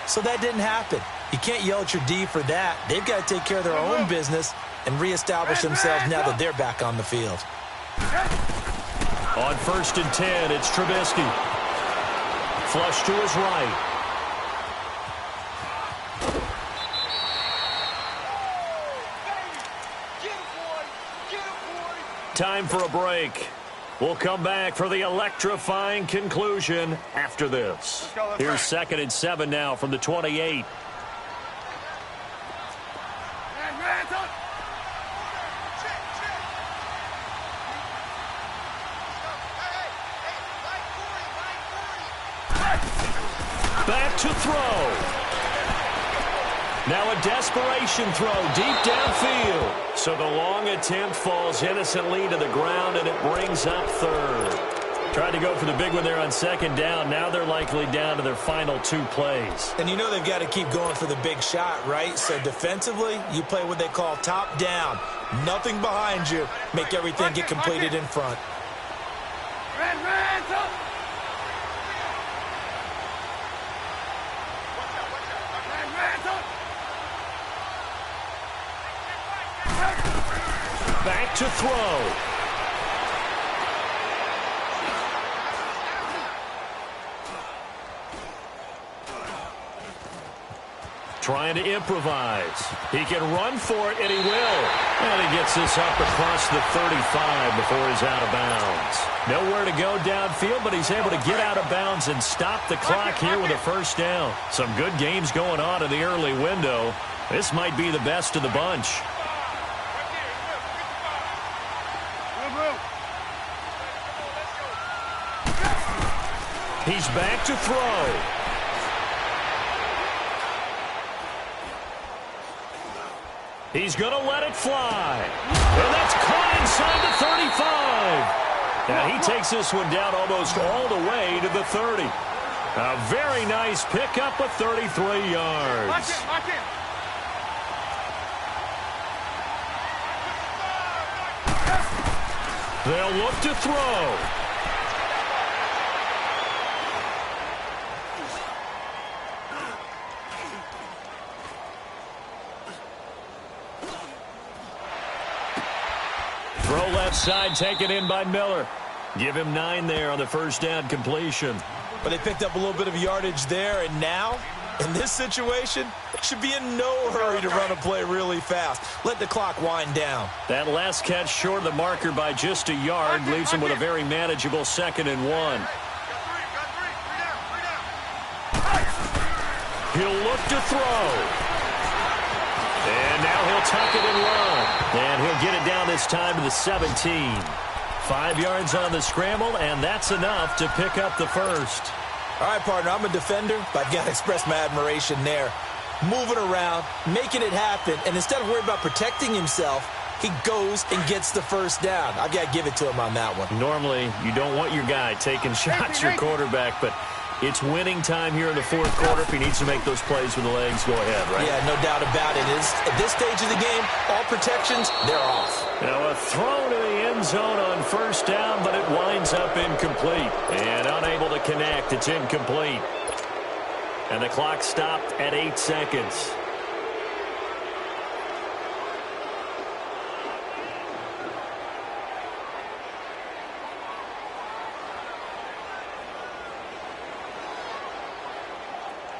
So that didn't happen. You can't yell at your D for that. They've got to take care of their own business and reestablish themselves now that they're back on the field. On 1st and 10, it's Trubisky. Flush to his right. Time for a break. We'll come back for the electrifying conclusion after this. Here's 2nd and 7 now from the 28. Back to throw. Now a desperation throw deep downfield. So the long attempt falls innocently to the ground, and it brings up 3rd. Tried to go for the big one there on 2nd down. Now they're likely down to their final 2 plays. And you know they've got to keep going for the big shot, right? So defensively, you play what they call top down. Nothing behind you. Make everything get completed in front. Back to throw. Trying to improvise. He can run for it, and he will. And he gets this up across the 35 before he's out of bounds. Nowhere to go downfield, but he's able to get out of bounds and stop the clock here with a 1st down. Some good games going on in the early window. This might be the best of the bunch. He's back to throw. He's going to let it fly. And that's caught inside the 35. Now he takes this one down almost all the way to the 30. A very nice pickup of 33 yards. Watch it, watch it. They'll look to throw. Throw left side, taken in by Miller. Give him 9 there on the 1st down completion. But they picked up a little bit of yardage there, and now, in this situation, should be in no hurry to run a play really fast. Let the clock wind down. That last catch short of the marker by just a yard leaves him with a very manageable 2nd and 1. He'll look to throw. And now he'll tuck it and run. And he'll get it down this time to the 17. 5 yards on the scramble, and that's enough to pick up the first. All right, partner, I'm a defender, but I've got to express my admiration there. Moving around, making it happen, and instead of worrying about protecting himself, he goes and gets the first down. I've got to give it to him on that one. Normally, you don't want your guy taking shots, your quarterback, but it's winning time here in the fourth quarter. If he needs to make those plays with the legs, go ahead, right? Yeah, no doubt about it. At this stage of the game, all protections, they're off. Now a throw to the end zone on first down, but it winds up incomplete. And unable to connect, it's incomplete. And the clock stopped at 8 seconds.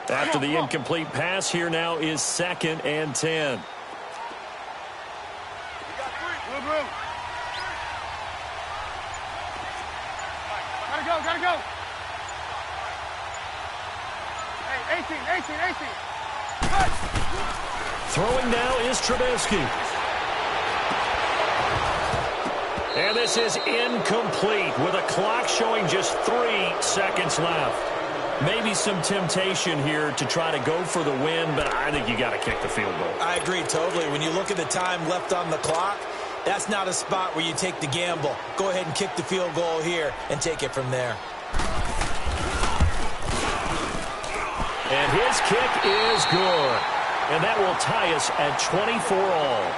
After the incomplete pass, here now is 2nd and 10. Gotta go. Hey, 18. Good. Throwing now is Trubisky. And this is incomplete with a clock showing just 3 seconds left. Maybe some temptation here to try to go for the win, but I think you got to kick the field goal. I agree totally. When you look at the time left on the clock, that's not a spot where you take the gamble. Go ahead and kick the field goal here and take it from there. And his kick is good. And that will tie us at 24 all.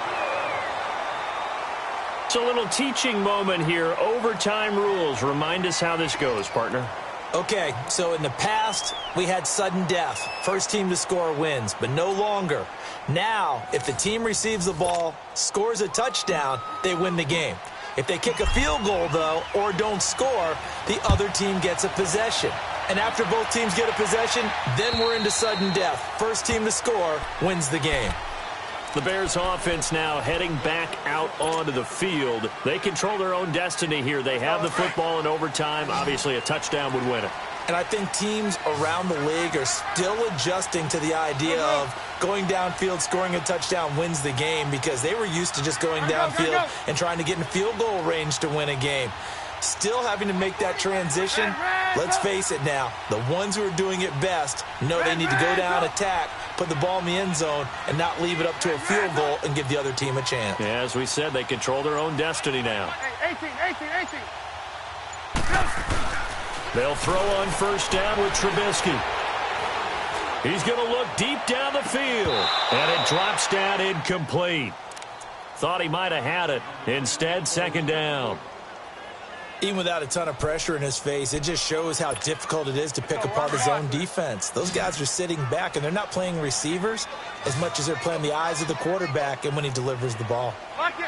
It's a little teaching moment here. Overtime rules. Remind us how this goes, partner. Okay, so in the past, we had sudden death. First team to score wins, but no longer. Now, if the team receives the ball, scores a touchdown, they win the game. If they kick a field goal, though, or don't score, the other team gets a possession. And after both teams get a possession, then we're into sudden death. First team to score wins the game. The Bears offense now heading back out onto the field. They control their own destiny here. They have the football in overtime. Obviously, a touchdown would win it. And I think teams around the league are still adjusting to the idea of going downfield, scoring a touchdown wins the game, because they were used to just going downfield and trying to get in field goal range to win a game. Still having to make that transition. Let's face it now, the ones who are doing it best know they need to go down, attack, put the ball in the end zone, and not leave it up to a field goal and give the other team a chance. Yeah, as we said, they control their own destiny now. Hey, 18. They'll throw on first down with Trubisky. He's going to look deep down the field, and it drops down incomplete. Thought he might have had it. Instead, 2nd down. Even without a ton of pressure in his face, it just shows how difficult it is to pick apart his own defense. Those guys are sitting back, and they're not playing receivers as much as they're playing the eyes of the quarterback and when he delivers the ball. Lock in.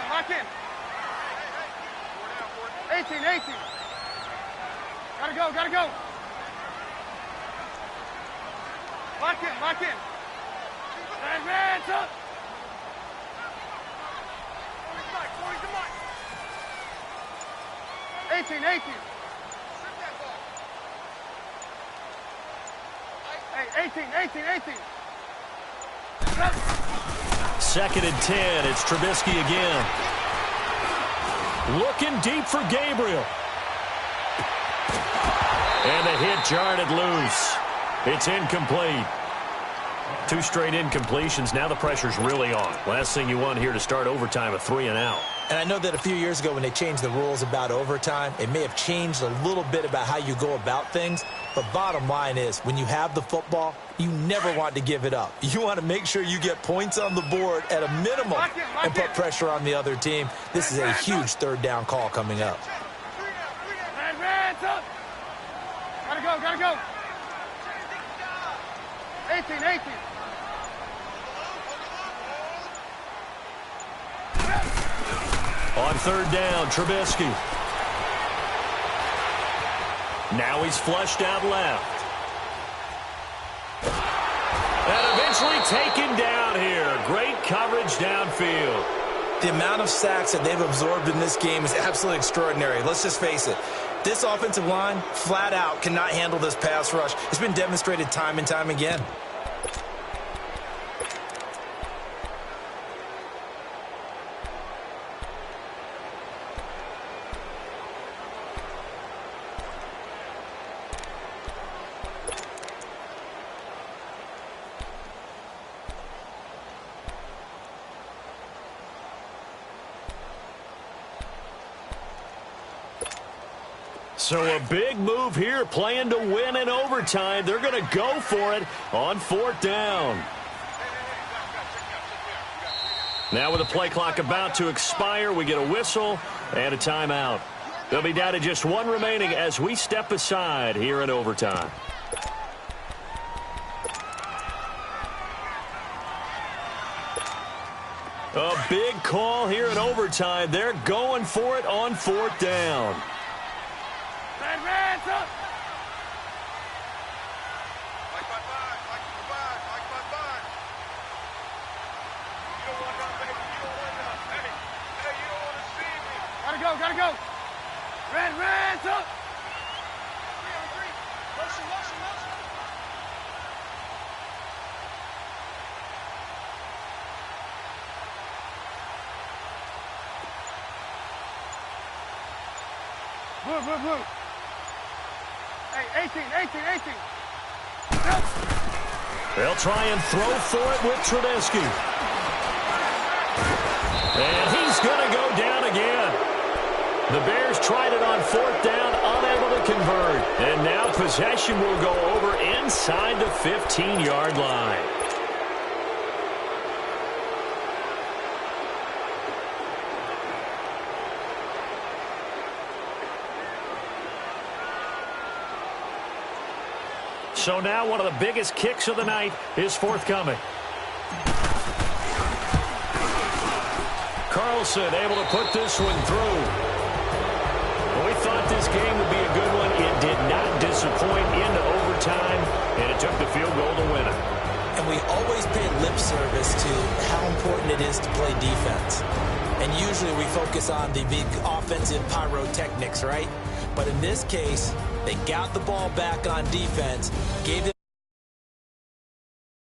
18. Gotta go. Lock in. Hands up. 18. Hey, 18. 2nd and 10. It's Trubisky again. Looking deep for Gabriel. And the hit jarred it loose. It's incomplete. 2 straight incompletions. Now the pressure's really on. Last thing you want here to start overtime, a 3-and-out. And I know that a few years ago when they changed the rules about overtime, it may have changed a little bit about how you go about things. But bottom line is, when you have the football, you never want to give it up. You want to make sure you get points on the board at a minimum and put pressure on the other team. This is a huge 3rd down call coming up. Hands up. Gotta go. 18. On 3rd down, Trubisky. Now he's flushed out left. And eventually taken down here. Great coverage downfield. The amount of sacks that they've absorbed in this game is absolutely extraordinary. Let's just face it. This offensive line, flat out, cannot handle this pass rush. It's been demonstrated time and time again. So a big move here, playing to win in overtime. They're going to go for it on 4th down. Now with the play clock about to expire, we get a whistle and a timeout. They'll be down to just one remaining as we step aside here in overtime. A big call here in overtime. They're going for it on 4th down. Hands up. Gotta go. Hands up. Motion. Blue. Hey, 18. Yep. They'll try and throw for it with Trubisky. And he's going to go down again. The Bears tried it on 4th down, unable to convert. And now possession will go over inside the 15-yard line. So now one of the biggest kicks of the night is forthcoming. Carlson able to put this one through. We thought this game would be a good one. It did not disappoint into overtime, and it took the field goal to win it. And we always pay lip service to how important it is to play defense. And usually we focus on the big offensive pyrotechnics, right? But in this case, they got the ball back on defense, gave it